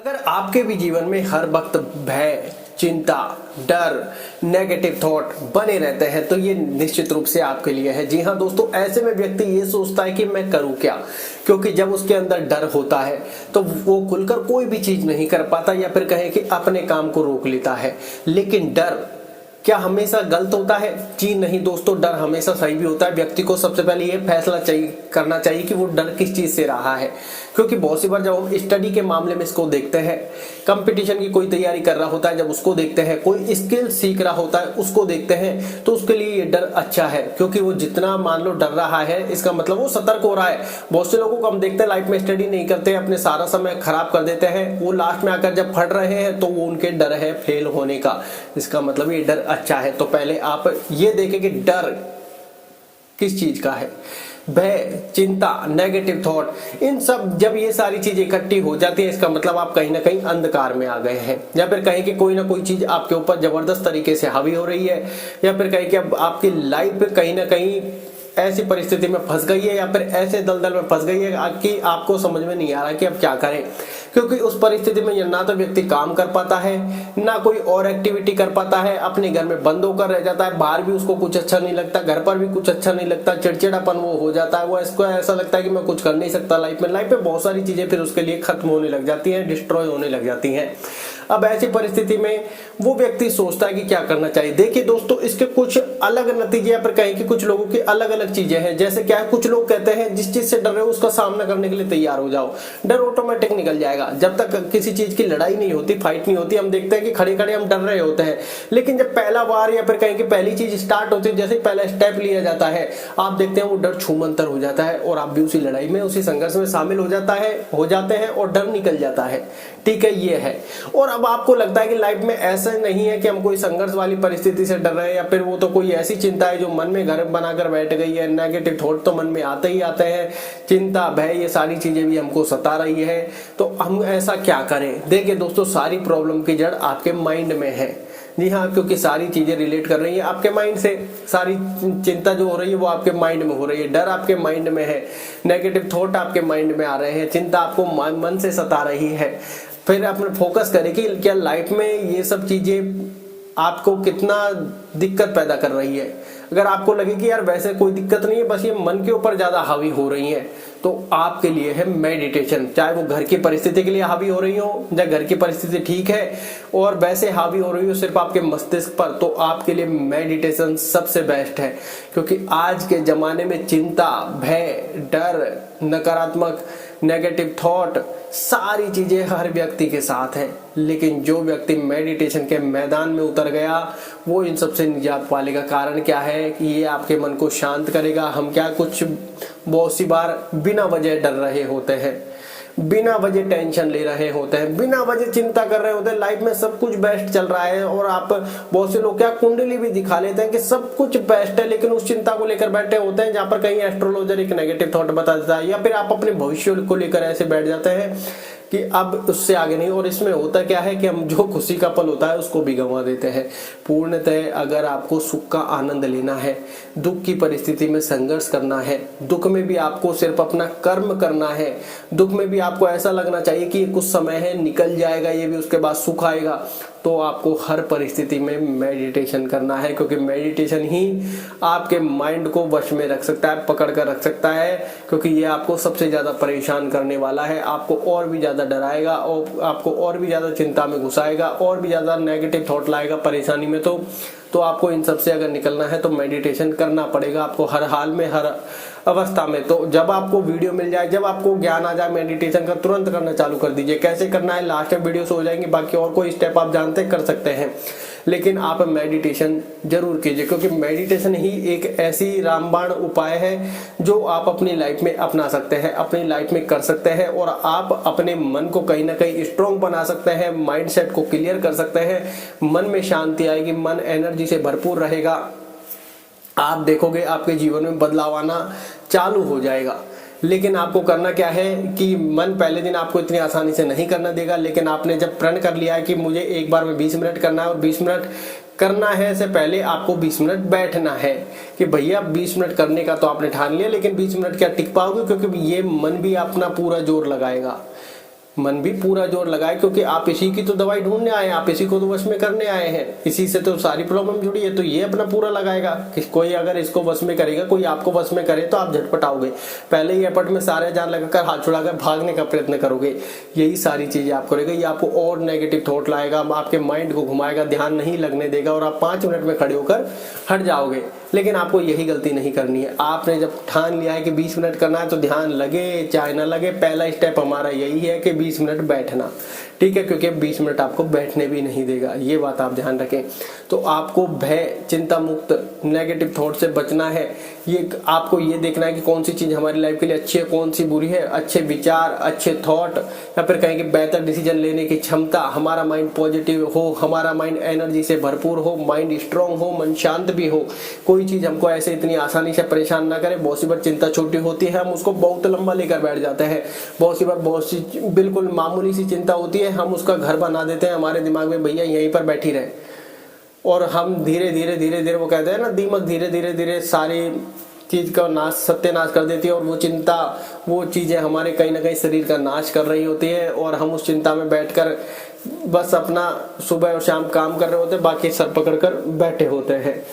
अगर आपके भी जीवन में हर वक्त भय, चिंता, डर, नेगेटिव थॉट बने रहते हैं तो ये निश्चित रूप से आपके लिए है। जी हाँ दोस्तों, ऐसे में व्यक्ति ये सोचता है कि मैं करूं क्या, क्योंकि जब उसके अंदर डर होता है तो वो खुलकर कोई भी चीज नहीं कर पाता या फिर कहें कि अपने काम को रोक लेता है। लेकिन डर क्या हमेशा गलत होता है? जी नहीं दोस्तों, डर हमेशा सही भी होता है। व्यक्ति को सबसे पहले ये फैसला करना चाहिए कि वो डर किस चीज से रहा है, क्योंकि बहुत सी बार जब हम स्टडी के मामले में इसको देखते हैं, कंपटीशन की कोई तैयारी कर रहा होता है, जब उसको देखते हैं, कोई स्किल सीख रहा होता है उसको देखते हैं, तो उसके लिए ये डर अच्छा है, क्योंकि वो जितना मान लो डर रहा है इसका मतलब वो सतर्क हो रहा है। बहुत से लोगों को हम देखते हैं लाइफ में स्टडी नहीं करते, अपने सारा समय खराब कर देते हैं, वो लास्ट में आकर जब फट रहे हैं तो वो उनके डर है फेल होने का। इसका मतलब ये डर अच्छा है। तो पहले आप ये देखें कि डर किस चीज का है। भय, चिंता, नेगेटिव थॉट, इन सब जब ये सारी चीजें इकट्ठी हो जाती है इसका मतलब आप कहीं ना कहीं अंधकार में आ गए हैं, या फिर कहें कि कोई ना कोई चीज आपके ऊपर जबरदस्त तरीके से हावी हो रही है, या फिर कहें कि अब आपकी लाइफ कहीं ना कहीं ऐसी परिस्थिति में फंस गई है या फिर ऐसे दलदल में फंस गई है कि आपको समझ में नहीं आ रहा कि अब क्या करें। क्योंकि उस परिस्थिति में ना तो व्यक्ति काम कर पाता है, ना कोई और एक्टिविटी कर पाता है, अपने घर में बंद होकर रह जाता है, बाहर भी उसको कुछ अच्छा नहीं लगता, घर पर भी कुछ अच्छा नहीं लगता, चिड़चिड़ापन वो हो जाता है, वो इसको ऐसा लगता है कि मैं कुछ कर नहीं सकता लाइफ में बहुत सारी चीजें फिर उसके लिए खत्म होने लग जाती हैं, डिस्ट्रॉय होने लग जाती हैं। अब ऐसी परिस्थिति में वो व्यक्ति सोचता है कि क्या करना चाहिए। देखिए दोस्तों, इसके कुछ अलग नतीजे या फिर कहें कि कुछ लोगों की अलग अलग चीजें हैं। जैसे क्या है, कुछ लोग कहते हैं जिस चीज से डर रहे हो उसका सामना करने के लिए तैयार हो जाओ, डर ऑटोमेटिक निकल जाएगा। जब तक किसी चीज की लड़ाई नहीं होती, फाइट नहीं होती, हम देखते हैं कि खड़े खड़े हम डर रहे होते हैं, लेकिन जब पहला बार या फिर कहें कि पहली चीज स्टार्ट होती है, जैसे पहला स्टेप लिया जाता है, आप देखते हैं वो डर छूमंतर हो जाता है और आप भी उसी लड़ाई में, उसी संघर्ष में शामिल हो जाते हैं और डर निकल जाता है। ठीक है, ये है। और अब आपको लगता है कि लाइफ में ऐसा नहीं है कि हम कोई संघर्ष वाली परिस्थिति से डर रहे हैं, या फिर वो तो कोई ऐसी चिंता है जो मन में घर बनाकर बैठ गई है। नेगेटिव थॉट तो मन में आते ही आते हैं, चिंता, भय, ये सारी चीजें भी हमको सता रही है। तो हम ऐसा क्या करें? देखिए दोस्तों, सारी प्रॉब्लम की जड़ आपके माइंड में है। जी हाँ, क्योंकि सारी चीजें रिलेट कर रही है आपके माइंड से। सारी चिंता जो हो रही है वो आपके माइंड में हो रही है, डर आपके माइंड में है, नेगेटिव थॉट आपके माइंड में आ रहे हैं, चिंता आपको मन से सता रही है। फिर अपने फोकस करें कि क्या लाइफ में ये सब चीजें आपको कितना दिक्कत पैदा कर रही है। अगर आपको लगे कि यार वैसे कोई दिक्कत नहीं है, बस ये मन के ऊपर ज्यादा हावी हो रही है, तो आपके लिए है मेडिटेशन। चाहे वो घर की परिस्थिति के लिए हावी हो रही हो, या घर की परिस्थिति ठीक है और वैसे हावी हो रही हो सिर्फ आपके मस्तिष्क पर, तो आपके लिए मेडिटेशन सबसे बेस्ट है। क्योंकि आज के जमाने में चिंता, भय, डर, नकारात्मक, नेगेटिव थॉट, सारी चीजें हर व्यक्ति के साथ है। लेकिन जो व्यक्ति मेडिटेशन के मैदान में उतर गया वो इन सबसे निजात पालेगा। कारण क्या है कि ये आपके मन को शांत करेगा। हम क्या कुछ बहुत सी बार बिना वजह डर रहे होते हैं, बिना वजह टेंशन ले रहे होते हैं, बिना वजह चिंता कर रहे होते हैं। लाइफ में सब कुछ बेस्ट चल रहा है और आप, बहुत से लोग क्या कुंडली भी दिखा लेते हैं कि सब कुछ बेस्ट है, लेकिन उस चिंता को लेकर बैठे होते हैं जहां पर कहीं एस्ट्रोलॉजर एक नेगेटिव थॉट बता देता है, या फिर आप अपने भविष्य को लेकर ऐसे बैठ जाते हैं कि अब उससे आगे नहीं। और इसमें होता क्या है कि हम जो खुशी का पल होता है उसको भी गंवा देते हैं। पूर्णतः अगर आपको सुख का आनंद लेना है, दुख की परिस्थिति में संघर्ष करना है, दुख में भी आपको सिर्फ अपना कर्म करना है, दुख में भी आपको ऐसा लगना चाहिए कि ये कुछ समय है, निकल जाएगा ये भी, उसके बाद सुख आएगा, तो आपको हर परिस्थिति में मेडिटेशन करना है। क्योंकि मेडिटेशन ही आपके माइंड को वश में रख सकता है, पकड़ कर रख सकता है, क्योंकि ये आपको सबसे ज्यादा परेशान करने वाला है, आपको और भी ज्यादा डराएगा और आपको और भी ज्यादा चिंता में घुसाएगा, और भी ज्यादा नेगेटिव थॉट लाएगा परेशानी में। तो आपको इन सब से अगर निकलना है तो मेडिटेशन करना पड़ेगा आपको, हर हाल में, हर अवस्था में। तो जब आपको वीडियो मिल जाए, जब आपको ज्ञान आ जाए मेडिटेशन का, तुरंत करना चालू कर दीजिए। कैसे करना है लास्ट में वीडियो हो जाएंगे, बाकी और कोई स्टेप आप जानते कर सकते हैं, लेकिन आप मेडिटेशन जरूर कीजिए। क्योंकि मेडिटेशन ही एक ऐसी रामबाण उपाय है जो आप अपनी लाइफ में अपना सकते हैं, अपनी लाइफ में कर सकते हैं, और आप अपने मन को कहीं ना कहीं स्ट्रॉन्ग बना सकते हैं, माइंडसेट को क्लियर कर सकते हैं, मन में शांति आएगी, मन एनर्जी से भरपूर रहेगा। आप देखोगे आपके जीवन में बदलाव आना चालू हो जाएगा। लेकिन आपको करना क्या है कि मन पहले दिन आपको इतनी आसानी से नहीं करना देगा, लेकिन आपने जब प्रण कर लिया है कि मुझे एक बार में 20 मिनट करना है, और 20 मिनट करना है से पहले आपको 20 मिनट बैठना है कि भैया 20 मिनट करने का तो आपने ठान लिया, लेकिन 20 मिनट क्या टिक पाओगे? क्योंकि ये मन भी अपना पूरा जोर लगाएगा। मन भी पूरा जोर लगाए, क्योंकि आप इसी की तो दवाई ढूंढने आए हैं, आप इसी को तो वश में करने आए हैं, इसी से तो सारी प्रॉब्लम जुड़ी है। तो ये अपना पूरा लगाएगा कि कोई अगर इसको वश में करेगा, कोई आपको वश में करे तो आप झटपट आओगे, पहले ही एफर्ट में सारे जान लगाकर हाथ छुड़ाकर भागने का प्रयत्न करोगे। यही सारी चीजें आप करोगे। ये आपको और नेगेटिव थॉट लाएगा, आपके माइंड को घुमाएगा, ध्यान नहीं लगने देगा और आप 5 मिनट में खड़े होकर हट जाओगे। लेकिन आपको यही गलती नहीं करनी है। आपने जब ठान लिया है कि 20 मिनट करना है तो ध्यान लगे चाहे ना लगे, पहला स्टेप हमारा यही है कि 20 मिनट बैठना, ठीक है, क्योंकि 20 मिनट आपको बैठने भी नहीं देगा, ये बात आप ध्यान रखें। तो आपको भय, चिंता मुक्त, नेगेटिव थॉट से बचना है। ये आपको ये देखना है कि कौन सी चीज हमारी लाइफ के लिए अच्छी है, कौन सी बुरी है। अच्छे विचार, अच्छे थॉट, या फिर कहेंगे बेहतर डिसीजन लेने की क्षमता, हमारा माइंड पॉजिटिव हो, हमारा माइंड एनर्जी से भरपूर हो, माइंड स्ट्रांग हो, मन शांत भी हो, कोई चीज हमको ऐसे इतनी आसानी से परेशान ना करे। बहुत सी बार चिंता छोटी होती है, हम उसको बहुत लंबा लेकर बैठ जाते हैं। बहुत सी बार बहुत सी बिल्कुल मामूली सी चिंता होती है, हम उसका घर बना देते हैं हमारे दिमाग में, भैया यहीं पर बैठी रहे, और हम धीरे धीरे वो कहते हैं ना, दीमक धीरे धीरे सारी चीज का नाश, सत्यानाश कर देती है। और वो चिंता, वो चीजें हमारे कहीं ना कहीं शरीर का नाश कर रही होती है, और हम उस चिंता में बैठकर बस अपना सुबह और शाम काम कर रहे होते हैं, बाकी सर पकड़कर बैठे होते हैं।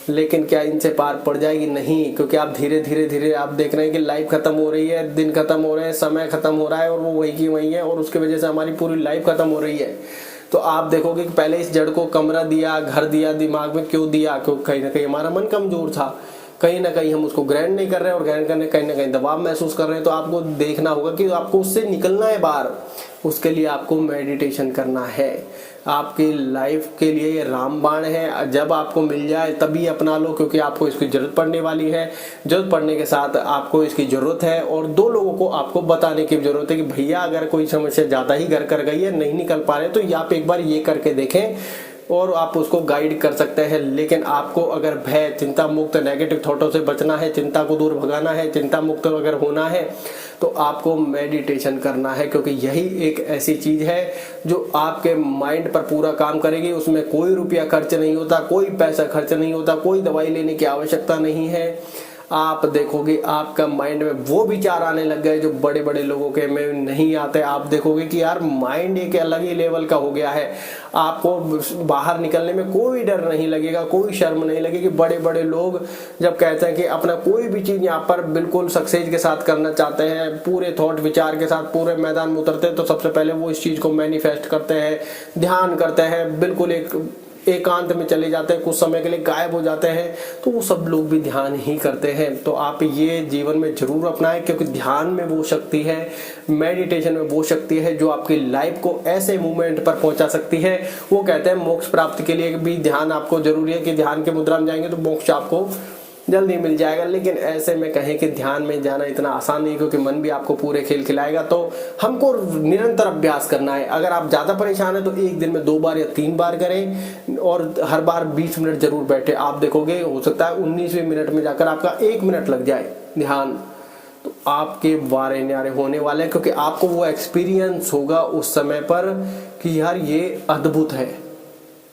लेकिन क्या इनसे पार पड़ जाएगी? नहीं, क्योंकि आप धीरे धीरे आप देख रहे हैं कि लाइफ खत्म हो रही है, दिन खत्म हो रहे हैं, समय खत्म हो रहा है, और वो वही की वही है, और उसकी वजह से हमारी पूरी लाइफ खत्म हो रही है। तो आप देखोगे कि पहले इस जड़ को कमरा दिया, घर दिया, दिमाग में क्यों दिया? क्योंकि कहीं ना कहीं हमारा मन कमजोर था, कहीं ना कहीं हम उसको ग्रहण नहीं कर रहे हैं, और ग्रहण करने कहीं ना कहीं दबाव महसूस कर रहे हैं। तो आपको देखना होगा कि आपको उससे निकलना है बाहर। उसके लिए आपको मेडिटेशन करना है। आपकी लाइफ के लिए ये रामबाण है, जब आपको मिल जाए तभी अपना लो, क्योंकि आपको इसकी जरूरत पड़ने वाली है। जरूरत पड़ने के साथ आपको इसकी जरूरत है, और 2 लोगों को आपको बताने की जरूरत है कि भैया अगर कोई समस्या ज्यादा ही घर कर गई है, नहीं निकल पा रहे, तो ये आप एक बार ये करके देखें, और आप उसको गाइड कर सकते हैं। लेकिन आपको अगर भय, चिंता मुक्त, नेगेटिव थॉटों से बचना है, चिंता को दूर भगाना है, चिंता मुक्त अगर होना है, तो आपको मेडिटेशन करना है, क्योंकि यही एक ऐसी चीज है जो आपके माइंड पर पूरा काम करेगी। उसमें कोई रुपया खर्च नहीं होता, कोई पैसा खर्च नहीं होता, कोई दवाई लेने की आवश्यकता नहीं है। आप देखोगे आपका माइंड में वो विचार आने लग गए जो बड़े बड़े लोगों के में नहीं आते। आप देखोगे कि यार माइंड एक अलग ही लेवल का हो गया है। आपको बाहर निकलने में कोई डर नहीं लगेगा, कोई शर्म नहीं लगेगी। बड़े बड़े लोग जब कहते हैं कि अपना कोई भी चीज यहाँ पर बिल्कुल सक्सेस के साथ करना चाहते हैं, पूरे थॉट विचार के साथ पूरे मैदान में उतरते हैं, तो सबसे पहले वो इस चीज को मैनिफेस्ट करते हैं, ध्यान करते हैं, बिल्कुल एकांत में चले जाते हैं, कुछ समय के लिए गायब हो जाते हैं। तो वो सब लोग भी ध्यान ही करते हैं। तो आप ये जीवन में जरूर अपनाएं, क्योंकि ध्यान में वो शक्ति है, मेडिटेशन में वो शक्ति है जो आपकी लाइफ को ऐसे मूवमेंट पर पहुंचा सकती है। वो कहते हैं मोक्ष प्राप्ति के लिए भी ध्यान आपको जरूरी है, कि ध्यान की मुद्रा में जाएंगे तो मोक्ष आपको जल्दी मिल जाएगा। लेकिन ऐसे में कहें कि ध्यान में जाना इतना आसान नहीं, क्योंकि मन भी आपको पूरे खेल खिलाएगा। तो हमको निरंतर अभ्यास करना है। अगर आप ज्यादा परेशान है तो एक दिन में 2 बार या 3 बार करें, और हर बार 20 मिनट जरूर बैठे। आप देखोगे हो सकता है 19वें मिनट में जाकर आपका 1 मिनट लग जाए ध्यान, तो आपके वारे न्यारे होने वाले हैं, क्योंकि आपको वो एक्सपीरियंस होगा उस समय पर कि यार ये अद्भुत है,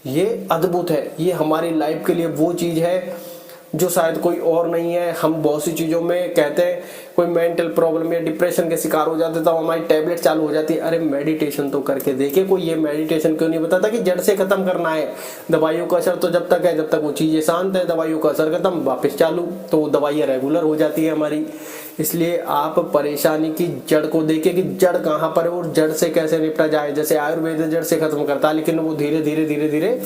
ये अद्भुत है, ये हमारी लाइफ के लिए वो चीज है जो शायद कोई और नहीं है। हम बहुत सी चीजों में कहते हैं, कोई मेंटल प्रॉब्लम या डिप्रेशन के शिकार हो जाते तो हमारी टैबलेट चालू हो जाती है। अरे मेडिटेशन तो करके देखिए। कोई ये मेडिटेशन क्यों नहीं बताता कि जड़ से खत्म करना है। दवाइयों का असर तो जब तक है, जब तक वो चीजें शांत है, दवाइयों का असर खत्म, वापस चालू, तो वो दवाइयाँ रेगुलर हो जाती है हमारी। इसलिए आप परेशानी की जड़ को देखिए कि जड़ कहाँ पर है और जड़ से कैसे निपटा जाए। जैसे आयुर्वेद जड़ से खत्म करता है, लेकिन वो धीरे धीरे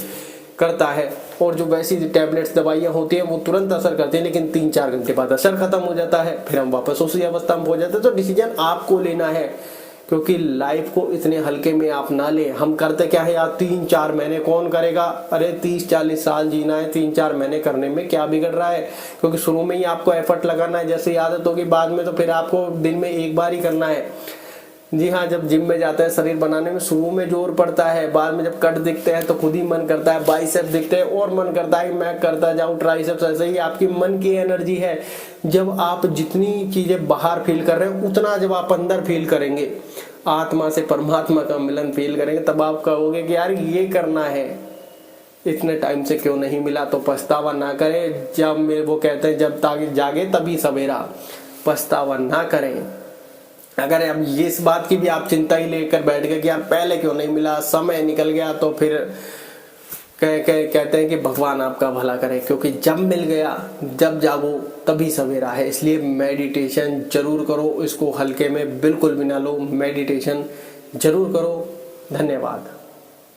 करता है। और जो वैसी टैबलेट्स दवाइयाँ होती हैं वो तुरंत असर करती हैं, लेकिन 3-4 घंटे बाद असर खत्म हो जाता है, फिर हम वापस उसी अवस्था में हो जाते हैं। तो डिसीजन आपको लेना है, क्योंकि लाइफ को इतने हल्के में आप ना लें। हम करते क्या है यार, 3-4 महीने कौन करेगा? अरे 30-40 साल जीना है, 3-4 महीने करने में क्या बिगड़ रहा है? क्योंकि शुरू में ही आपको एफर्ट लगाना है, जैसे आदत होगी बाद में तो फिर आपको दिन में 1 बार ही करना है। जी हाँ, जब जिम में जाते हैं शरीर बनाने में शुरू में जोर पड़ता है, बाद में जब कट दिखते हैं तो खुद ही मन करता है, बाइसेप्स दिखते हैं और मन करता है मैं करता जाऊं ट्राइसेप्स। ऐसे ही आपकी मन की एनर्जी है। जब आप जितनी चीजें बाहर फील कर रहे हैं उतना जब आप अंदर फील करेंगे, आत्मा से परमात्मा का मिलन फील करेंगे, तब आप कहोगे कि यार ये करना है, इतने टाइम से क्यों नहीं मिला। तो पछतावा ना करें। जब वो कहते हैं जब तक जागे तभी सवेरा, पछतावा ना करें। अगर अब ये इस बात की भी आप चिंता ही लेकर बैठ गए कि यार पहले क्यों नहीं मिला, समय निकल गया, तो फिर कहते हैं कि भगवान आपका भला करे, क्योंकि जब मिल गया, जब जागो तभी सवेरा है। इसलिए मेडिटेशन जरूर करो, इसको हल्के में बिल्कुल भी ना लो, मेडिटेशन जरूर करो। धन्यवाद।